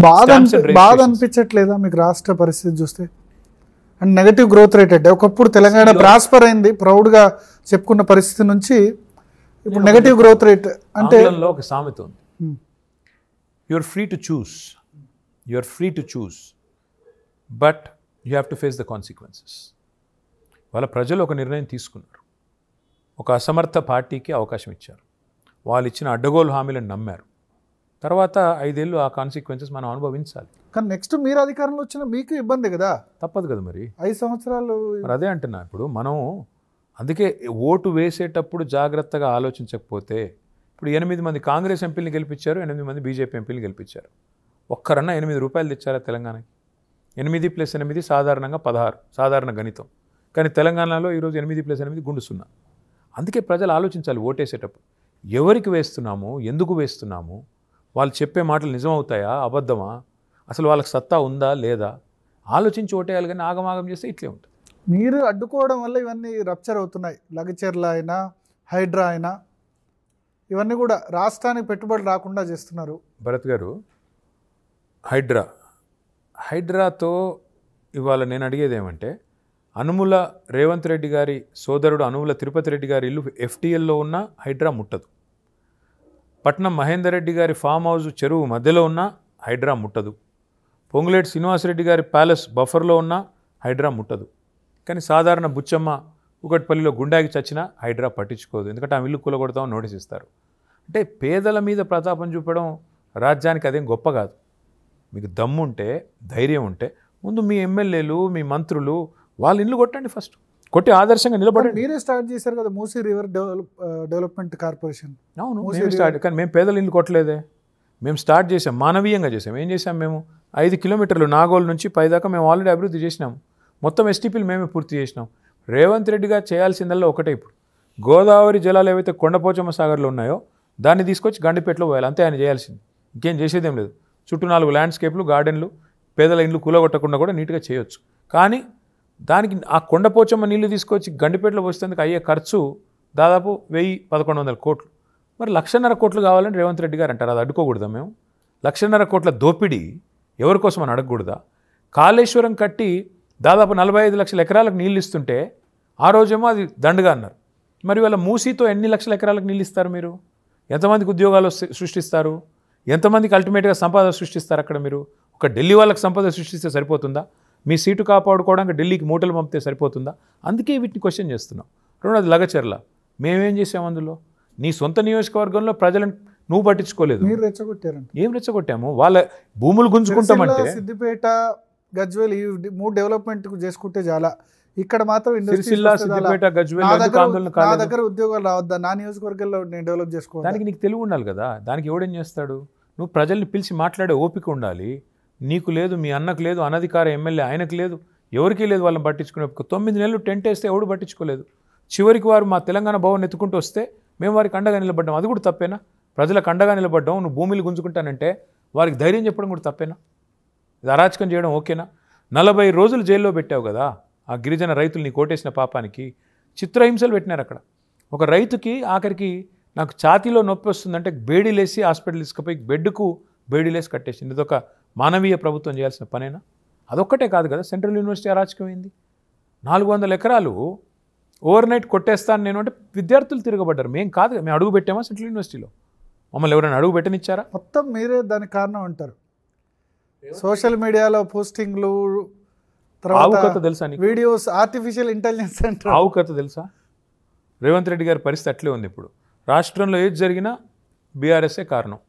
బాధ అనిపించట్లేదా మీకు రాష్ట్ర పరిస్థితి చూస్తే? అండ్ నెగటివ్ గ్రోత్ రేట్ అంటే ఒకప్పుడు తెలంగాణ ప్రాస్పర్ అయింది, ప్రౌడ్గా చెప్పుకున్న పరిస్థితి నుంచి ఇప్పుడు నెగటివ్ గ్రోత్ రేట్ అంటే ఒక సామెత ఉంది, you're free to choose but you have to face the consequences. వాళ్ళ ప్రజలు ఒక నిర్ణయం తీసుకున్నారు, ఒక అసమర్థ పార్టీకి అవకాశం ఇచ్చారు, వాళ్ళు ఇచ్చిన అడ్డగోలు హామీలను నమ్మారు, తర్వాత 5 ఏళ్ళు ఆ కాన్సిక్వెన్సెస్ మనం అనుభవించాలి. కానీ నెక్స్ట్ మీరు అధికారంలో వచ్చిన మీకు ఇబ్బంది కదా, తప్పదు కదా మరి 5 సంవత్సరాలు. మరి అదే అంటున్నా, ఇప్పుడు మనం అందుకే ఓటు వేసేటప్పుడు జాగ్రత్తగా ఆలోచించకపోతే, ఇప్పుడు 8 మంది కాంగ్రెస్ ఎంపీని గెలిపించారు, 8 మంది బీజేపీ ఎంపీని గెలిపించారు. ఒక్కరన్నా 8 రూపాయలు తెచ్చారా తెలంగాణకి? 8 + 8 సాధారణంగా 16 సాధారణ గణితం, కానీ తెలంగాణలో ఈరోజు 8 + 8 గుండు 0. అందుకే ప్రజలు ఆలోచించాలి ఓటేసేటప్పుడు, ఎవరికి వేస్తున్నాము, ఎందుకు వేస్తున్నాము, వాళ్ళు చెప్పే మాటలు నిజమవుతాయా అబద్ధమా, అసలు వాళ్ళకి సత్తా ఉందా లేదా, ఆలోచించి ఓటేయాలి. కానీ ఆగమాగం చేస్తే ఇట్లే ఉంటుంది. మీరు అడ్డుకోవడం వల్ల ఇవన్నీ రప్చర్ అవుతున్నాయి. లగచర్ల అయినా హైడ్రా అయినా ఇవన్నీ కూడా రాష్ట్రానికి పెట్టుబడి రాకుండా చేస్తున్నారు. భరత్ గారు, హైడ్రాతో ఇవాళ నేను అడిగేది ఏమంటే, అనుముల రేవంత్ రెడ్డి గారి సోదరుడు అనుముల తిరుపతి రెడ్డి గారి ఇల్లు FTLలో ఉన్న హైడ్రా ముట్టదు. పట్నం మహేందర్ రెడ్డి గారి ఫామ్ హౌస్ చెరువు మధ్యలో ఉన్న హైడ్రా ముట్టదు. పొంగులేటి శ్రీనివాసరెడ్డి గారి ప్యాలెస్ బఫర్లో ఉన్న హైడ్రా ముట్టదు. కానీ సాధారణ బుచ్చమ్మ కూకట్పల్లిలో గుండాకి చచ్చినా హైడ్రా పట్టించుకోదు, ఎందుకంటే ఆ ఇల్లు కూలగొడతామని నోటీస్ ఇస్తారు. అంటే పేదల మీద ప్రతాపం చూపడం రాజ్యానికి అదేం గొప్ప కాదు. మీకు దమ్ముంటే, ధైర్యం ఉంటే ముందు మీ ఎమ్మెల్యేలు, మీ మంత్రులు వాళ్ళ ఇల్లు కొట్టండి, ఫస్ట్ కొట్టి ఆదర్శంగా నిలబడండి. మీరే స్టార్ట్ చేశారు కదా మూసీ రివర్ డెవలప్మెంట్ కార్పొరేషన్. అవును, మేము స్టార్ట్, కానీ మేము పేదల ఇల్లు కొట్టలేదే, మేము స్టార్ట్ చేసాం, మానవీయంగా చేసాం. ఏం చేసాం మేము? 5 కిలోమీటర్లు నాగోల్ నుంచి పైదాకా మేము ఆల్రెడీ అభివృద్ధి చేసినాం. మొత్తం STPలు మేమే పూర్తి చేసినాం. రేవంత్ రెడ్డి గారు చేయాల్సిందల్లా ఒకటే, ఇప్పుడు గోదావరి జలాలు ఏవైతే కొండపోచమ్మ సాగర్లో ఉన్నాయో దాన్ని తీసుకొచ్చి గండిపేటలో పోయాలి, అంతే ఆయన చేయాల్సింది. ఇంకేం చేసేదేం లేదు. చుట్టూ 4 ల్యాండ్స్కేప్లు, గార్డెన్లు, పేదల ఇండ్లు కూలగొట్టకుండా కూడా నీట్గా చేయొచ్చు. కానీ దానికి ఆ కొండపోచమ్మ నీళ్లు తీసుకొచ్చి గండిపేటలో పోసేందుకు అయ్యే ఖర్చు దాదాపు 1000-1100 కోట్లు. మరి 1,50,000 కోట్లు కావాలని రేవంత్ రెడ్డి గారు అంటారు. అది అడ్డుకోకూడదా మేము? 1,50,000 కోట్ల దోపిడీ ఎవరి కోసం అని అడగకూడదా? కాళేశ్వరం కట్టి దాదాపు 45 లక్షల ఎకరాలకు నీళ్ళు ఇస్తుంటే ఆ రోజేమో అది దండగా అన్నారు. మరి వాళ్ళ మూసీతో ఎన్ని లక్షల ఎకరాలకు నీళ్ళు ఇస్తారు మీరు? ఎంతమందికి ఉద్యోగాలు సృష్టిస్తారు? ఎంతమందికి అల్టిమేట్గా సంపద సృష్టిస్తారు అక్కడ? మీరు ఒక ఢిల్లీ వాళ్ళకి సంపద సృష్టిస్తే సరిపోతుందా? మీ సీటు కాపాడుకోవడానికి ఢిల్లీకి మూటలు పంపితే సరిపోతుందా? అందుకే వీటిని క్వశ్చన్ చేస్తున్నాం. రెండోది లగచర్ల, మేమేం చేసాం అందులో? నీ సొంత నియోజకవర్గంలో ప్రజలను నువ్వు పట్టించుకోలేదు. మీరు రెచ్చగొట్టారంట. ఏం రెచ్చగొట్టాము? వాళ్ళ భూములు గుంజుకుంటామంటే సిద్దిపేట, గజ్వేల్ ఈ 3 డెవలప్మెంట్ చేసుకుంటే చాలా. ఇక్కడ మాత్రం సిరిసిల్ల, సిద్దిపేట, గజ్వేల్ నా దగ్గర ఉద్యోగాలు రావద్దా? నా నియోజకవర్గంలో నేను డెవలప్ చేసుకోవాలి. దానికి నీకు తెలివి ఉండాలి కదా. దానికి ఎవడేం చేస్తాడు? నువ్వు ప్రజల్ని పిలిచి మాట్లాడే ఓపిక ఉండాలి. నీకు లేదు, మీ అన్నకు లేదు, అనధికార ఎమ్మెల్యే ఆయనకు లేదు, ఎవరికీ లేదు వాళ్ళని పట్టించుకునే. 9 నెలలు టెంట్ వేస్తే ఎవడు పట్టించుకోలేదు. చివరికి వారు మా తెలంగాణ భవన్ ఎత్తుకుంటూ వస్తే మేము వారికి అండగా నిలబడ్డాం. అది కూడా తప్పేనా? ప్రజలకు అండగా నిలబడ్డాం, నువ్వు భూమిని గుంజుకుంటానంటే వారికి ధైర్యం చెప్పడం కూడా తప్పేనా? ఇది అరాచకం చేయడం ఓకేనా? 40 రోజులు జైల్లో పెట్టావు కదా ఆ గిరిజన రైతులు నీ కోటేసిన పాపానికి. చిత్రహింసలు పెట్టినారు అక్కడ. ఒక రైతుకి ఆఖరికి నాకు ఛాతీలో నొప్పి వస్తుందంటే బేడీలేసి హాస్పిటల్ తీసుకుపోయి బెడ్కు బేడీలేసి కట్టేసింది. ఇదొక మానవీయ ప్రభుత్వం చేయాల్సిన పనేనా? అదొక్కటే కాదు కదా, సెంట్రల్ యూనివర్సిటీ అరాచకమైంది. 400 ఎకరాలు ఓవర్ నైట్ కొట్టేస్తాను నేను అంటే విద్యార్థులు తిరగబడ్డారు. మేము కాదు, మేము అడుగు పెట్టామా సెంట్రల్ యూనివర్సిటీలో? మమ్మల్ని ఎవరైనా అడుగు పెట్టనిచ్చారా? మొత్తం మీరే దానికి కారణం అంటారు. సోషల్ మీడియాలో పోస్టింగ్లు, తర్వాత తెలుసా వీడియోస్, ఆర్టిఫిషియల్ ఇంటెలిజెన్స్ అంటారు. ఆవు కథ తెలుసా? రేవంత్ రెడ్డి గారి పరిస్థితి అట్లే ఉంది. ఇప్పుడు రాష్ట్రంలో ఏది జరిగినా బీఆర్ఎస్ఏ కారణం,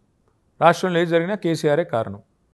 రాష్ట్రంలో ఏది జరిగినా కేసీఆరే కారణం.